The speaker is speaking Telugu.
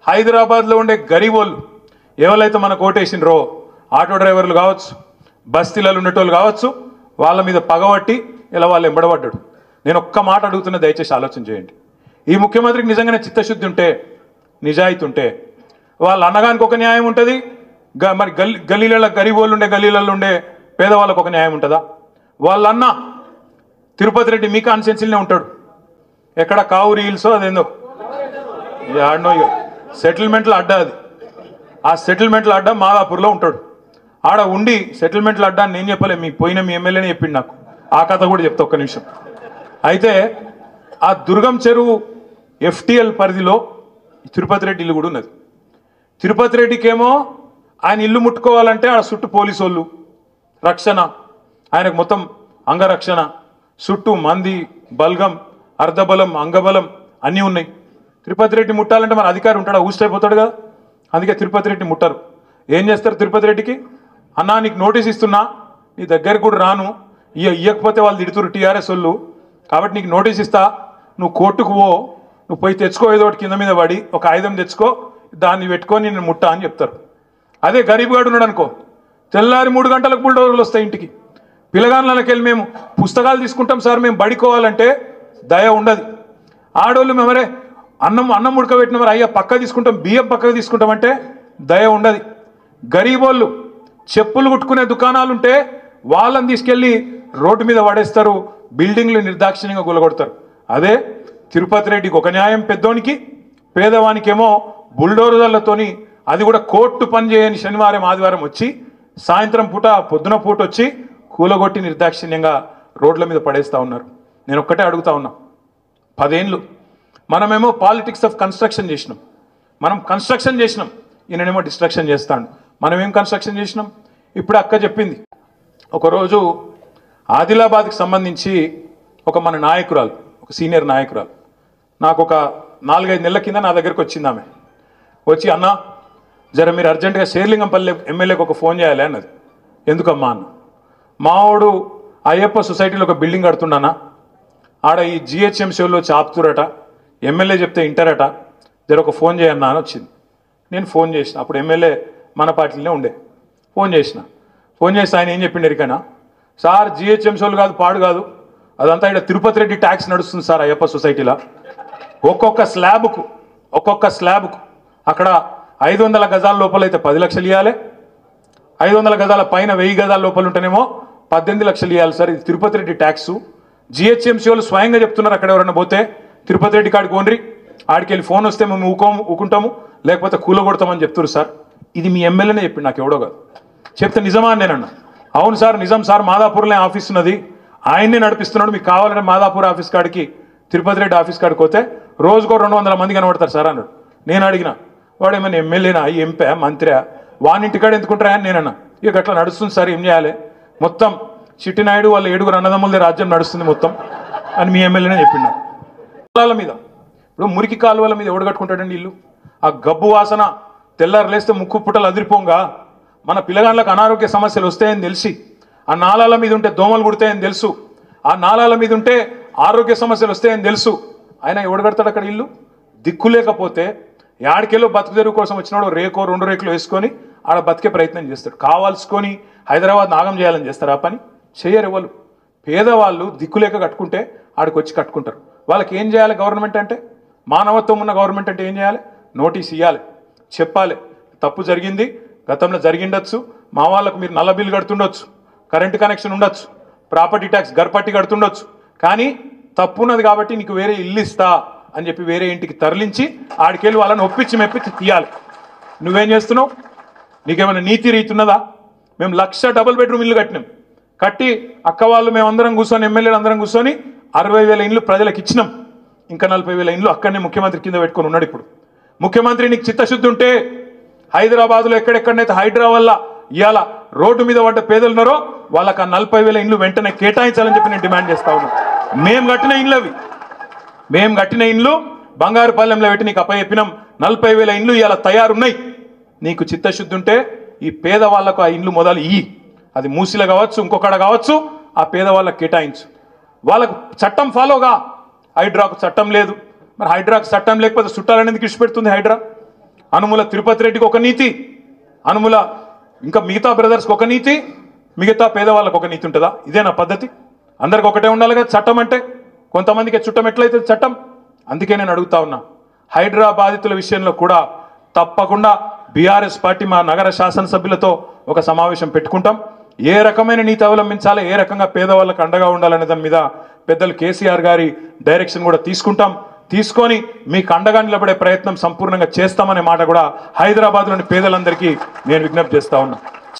హైదరాబాద్లో ఉండే గరీబోళ్ళు ఎవరైతే మనకు ఓటేసినరో ఆటో డ్రైవర్లు కావచ్చు, బస్తీలలో ఉండేటోళ్ళు కావచ్చు, వాళ్ళ మీద పగబట్టి ఇలా వాళ్ళు ఎంబడబడ్డాడు. నేను ఒక్క మాట అడుగుతున్నా, దయచేసి ఆలోచన చేయండి. ఈ ముఖ్యమంత్రికి నిజంగానే చిత్తశుద్ధి ఉంటే, నిజాయితీ ఉంటే, వాళ్ళ అన్నగానికి ఒక న్యాయం ఉంటుంది, మరి గల్లీలలో గరీబోళ్ళు ఉండే గల్లీలలో ఉండే పేదవాళ్ళకు ఒక న్యాయం ఉంటుందా? వాళ్ళ అన్న తిరుపతి రెడ్డి మీ కాన్స్టిట్యున్సీలోనే ఉంటాడు. ఎక్కడ కావురి హిల్సో అదేందో ఆడనో సెటిల్మెంట్ల అడ్డా, అది ఆ సెటిల్మెంట్ల అడ్డా మాదాపూర్లో ఉంటాడు. ఆడ ఉండి సెటిల్మెంట్ల అడ్డా అని నేను చెప్పలే, మీ పోయిన మీ ఎమ్మెల్యేనే చెప్పిండు నాకు. ఆ కథ కూడా చెప్తా ఒక్క నిమిషం. అయితే ఆ దుర్గం చెరువు FTL పరిధిలో తిరుపతి రెడ్డి ఇల్లు కూడా ఉన్నది. తిరుపతి రెడ్డికేమో ఆయన ఇల్లు ముట్టుకోవాలంటే ఆ చుట్టూ పోలీసు వాళ్ళు రక్షణ, ఆయనకు మొత్తం అంగరక్షణ, చుట్టూ మంది, బల్గం, అర్ధబలం, అంగబలం అన్నీ ఉన్నాయి. తిరుపతి రెడ్డి ముట్టాలంటే మన అధికారి ఉంటాడా? ఊసిపోతాడు కదా. అందుకే తిరుపతి రెడ్డి ముట్టరు. ఏం చేస్తారు తిరుపతి రెడ్డికి? అన్నా నీకు నోటీస్ ఇస్తున్నా, నీ దగ్గరికి కూడా రాను, ఇవ్వకపోతే వాళ్ళు తిడుతురు TRS వాళ్ళు, కాబట్టి నీకు నోటీస్ ఇస్తా, నువ్వు కోర్టుకు పో, నువ్వు పోయి తెచ్చుకో, ఏదో ఒకటి కింద మీద పడి ఒక ఆయుధం తెచ్చుకో, దాన్ని పెట్టుకొని నేను ముట్టా అని చెప్తారు. అదే గరీబ్ గాడు ఉన్నాడు అనుకో, తెల్లారి 3 గంటలకు బుల్డోజర్లు వస్తాయి ఇంటికి. పిల్లగాళ్ళకి వెళ్ళి మేము పుస్తకాలు తీసుకుంటాం సార్, మేము బడికోవాలంటే దయ ఉండదు. ఆడోళ్ళు మేమరే అన్నం ఉడకబెట్టిన మరి అయ్యా పక్క తీసుకుంటాం, బియ్యం పక్కకు తీసుకుంటామంటే దయ ఉండదు. గరీబోళ్ళు చెప్పులు కుట్టుకునే దుకాణాలుంటే వాళ్ళని తీసుకెళ్ళి రోడ్డు మీద పడేస్తారు, బిల్డింగ్లు నిర్దాక్షిణ్యంగా గులగొడతారు. అదే తిరుపతి రెడ్డికి ఒక న్యాయం పెద్దోనికి, పేదవానికేమో బుల్డోజర్లతోని, అది కూడా కోర్టు పని చేయని శనివారం ఆదివారం వచ్చి సాయంత్రం పూట పొద్దున పూట వచ్చి కూలగొట్టి నిర్దాక్షిణ్యంగా రోడ్ల మీద పడేస్తూ ఉన్నారు. నేను ఒక్కటే అడుగుతా ఉన్నా, 10 ఏళ్ళు మనమేమో పాలిటిక్స్ ఆఫ్ కన్స్ట్రక్షన్ చేసినాం, మనం కన్స్ట్రక్షన్ చేసినాం, ఈయననేమో డిస్ట్రక్షన్ చేస్తాడు. మనం ఏం కన్స్ట్రక్షన్ చేసినాం? ఇప్పుడు అక్క చెప్పింది, ఒకరోజు ఆదిలాబాద్కి సంబంధించి ఒక మన నాయకురాలు, ఒక సీనియర్ నాయకురాలు నాకు ఒక 4-5 నెలల కింద నా దగ్గరికి వచ్చింది. ఆమె వచ్చి, అన్న జర మీరు అర్జెంటుగా శేర్లింగంపల్లి ఎమ్మెల్యేకి ఒక ఫోన్ చేయాలి అన్నది. ఎందుకమ్మా అన్న? మావాడు అయ్యప్ప సొసైటీలో ఒక బిల్డింగ్ కడుతున్నానా, ఆడ ఈ GHMCలో చాపుతురట, ఎమ్మెల్యే చెప్తే ఇంటారట, జర ఒక ఫోన్ చేయన్నా అని వచ్చింది. నేను ఫోన్ చేసిన, అప్పుడు ఎమ్మెల్యే మన పార్టీలోనే ఉండే. ఫోన్ చేసి ఆయన ఏం చెప్పిండు ఎరికైనా, సార్ GHMCలు కాదు, పాడు కాదు, అదంతా ఇక్కడ తిరుపతి రెడ్డి ట్యాక్స్ నడుస్తుంది సార్ అయ్యప్ప సొసైటీలో. ఒక్కొక్క స్లాబ్కు అక్కడ 500 గజాల లోపల అయితే 10 లక్షలు ఇవ్వాలి, 500 గజాల పైన 1000 గజాల లోపల ఉంటేనేమో 18 లక్షలు ఇవ్వాలి సార్. ఇది తిరుపతి రెడ్డి ట్యాక్స్. GHMC వాళ్ళు స్వయంగా చెప్తున్నారు, అక్కడ ఎవరైనా పోతే తిరుపతి రెడ్డి కాడికి ఓన్రి, ఆడికి వెళ్ళి ఫోన్ వస్తే మేము ఊకుంటాము, లేకపోతే కూలగొడతామని చెప్తున్నారు సార్. ఇది మీ ఎమ్మెల్యేనే చెప్పిండు, నాకు ఎవడో కాదు. చెప్తే నిజమా అని నేనన్నా. అవును సార్ నిజం సార్, మాదాపూర్లో ఆఫీస్ ఉన్నది, ఆయన్నే నడిపిస్తున్నాడు, మీకు కావాలంటే మాదాపూర్ ఆఫీస్ కాడికి, తిరుపతి రెడ్డి ఆఫీస్ కాడికి పోతే రోజుకో 200 మంది కనబడతారు సార్ అన్నాడు. నేను అడిగిన, వాడు ఏమైనా ఎమ్మెల్యేనా, ఎంపీ, మంత్రి, వానింటికాడ ఎందుకుంటారా అని నేనన్నా. ఇక అట్లా నడుస్తుంది సార్, ఏం చేయాలి, మొత్తం చిట్టినాయుడు వాళ్ళ 7 అన్నదమ్ములదే రాజ్యం నడుస్తుంది మొత్తం అని మీ ఎమ్మెల్యేనే చెప్పిండు. కాలువల మీద, ఇప్పుడు మురికి కాలువల మీద ఎవడు కట్టుకుంటాడండి ఇల్లు? ఆ గబ్బు వాసన తెల్లారు లేస్తే ముక్కు పుట్టలు అదిరిపోంగా, మన పిల్లగాళ్ళకు అనారోగ్య సమస్యలు వస్తాయని తెలిసి, ఆ నాళాల మీద ఉంటే దోమలు కుడతాయని తెలుసు, ఆ నాళాల మీద ఉంటే ఆరోగ్య సమస్యలు వస్తాయని తెలుసు, ఆయన ఎవడు కడతాడు అక్కడ ఇల్లు? దిక్కు లేకపోతే యాడికెళ్ళో బతుకు తెరువు కోసం వచ్చినాడు, 2 రేకులు వేసుకొని ఆడ బతికే ప్రయత్నం చేస్తాడు. కావాల్సుకొని హైదరాబాద్ నాగం చేయాలని చేస్తారు. ఆ పని చేయరు ఎవరు. పేదవాళ్ళు దిక్కులేక కట్టుకుంటే ఆడికి వచ్చి కట్టుకుంటారు. వాళ్ళకి ఏం చేయాలి గవర్నమెంట్ అంటే? మానవత్వం ఉన్న గవర్నమెంట్ అంటే ఏం చేయాలి? నోటీస్ ఇవ్వాలి, చెప్పాలి, తప్పు జరిగింది, గతంలో జరిగిండొచ్చు, మా వాళ్ళకు మీరు నల్ల బిల్లు కడుతుండొచ్చు, కరెంటు కనెక్షన్ ఉండొచ్చు, ప్రాపర్టీ ట్యాక్స్ గర్పట్టి కడుతుండొచ్చు, కానీ తప్పు ఉన్నది కాబట్టి నీకు వేరే ఇల్లు ఇస్తా అని చెప్పి వేరే ఇంటికి తరలించి ఆడికెళ్ళి వాళ్ళని ఒప్పించి మెప్పించి తీయాలి. నువ్వేం చేస్తున్నావు? నీకేమైనా నీతి రీతి ఉన్నదా? మేము 1,00,000 డబుల్ బెడ్రూమ్ ఇల్లు కట్టి అక్క వాళ్ళు మేమందరం కూర్చొని, ఎమ్మెల్యేలు అందరం కూర్చొని 60,000 ఇండ్లు ప్రజలకు ఇచ్చినాం. ఇంకా 40,000 ఇండ్లు అక్కడనే ముఖ్యమంత్రి కింద పెట్టుకొని ఉన్నాడు. ఇప్పుడు ముఖ్యమంత్రి నీకు చిత్తశుద్ధి ఉంటే హైదరాబాద్లో ఎక్కడెక్కడనైతే హైడ్రా వల్ల ఇవాళ రోడ్డు మీద పడ్డ పేదలు ఉన్నారో వాళ్ళకి ఆ 40,000 ఇండ్లు వెంటనే కేటాయించాలని చెప్పి నేను డిమాండ్ చేస్తా ఉన్నాను. మేము కట్టిన ఇండ్లు బంగారుపాలెంలో పెట్టి నీకు అప్పచెప్పినాం. 40,000 ఇండ్లు ఇవాళ తయారున్నాయి. నీకు చిత్తశుద్ధి ఉంటే ఈ పేదవాళ్లకు ఆ ఇండ్లు మొదలు ఇయ్యి, అది మూసిలో కావచ్చు, ఇంకొకడ కావచ్చు, ఆ పేదవాళ్ళకి కేటాయించు. వాళ్ళకు చట్టం ఫాలోగా. హైడ్రాకు చట్టం లేదు, మరి హైడ్రాకు చట్టం లేకపోతే చుట్టాలని ఎందుకు ఇచ్చిపెడుతుంది హైడ్రా? అనుముల తిరుపతి రెడ్డికి ఒక నీతి, అనుముల ఇంకా మిగతా బ్రదర్స్కి ఒక నీతి, మిగతా పేదవాళ్ళకు ఒక నీతి ఉంటుందా? ఇదేనా పద్ధతి? అందరికి ఒకటే ఉండాలి కదా చట్టం అంటే. కొంతమందికి చుట్టం ఎట్లయితే చట్టం. అందుకే నేను అడుగుతా ఉన్నా, హైడ్రా బాధితుల విషయంలో కూడా తప్పకుండా బీఆర్ఎస్ పార్టీ మా నగర శాసనసభ్యులతో ఒక సమావేశం పెట్టుకుంటాం. ఏ రకమైన నీతి అవలంబించాలి, ఏ రకంగా పేదవాళ్ళకు అండగా ఉండాలనే దాని మీద పెద్దలు కేసీఆర్ గారి డైరెక్షన్ కూడా తీసుకుంటాం. తీసుకొని మీకు అండగా నిలబడే ప్రయత్నం సంపూర్ణంగా చేస్తామనే మాట కూడా హైదరాబాద్లోని పేదలందరికీ నేను విజ్ఞప్తి చేస్తా ఉన్నా.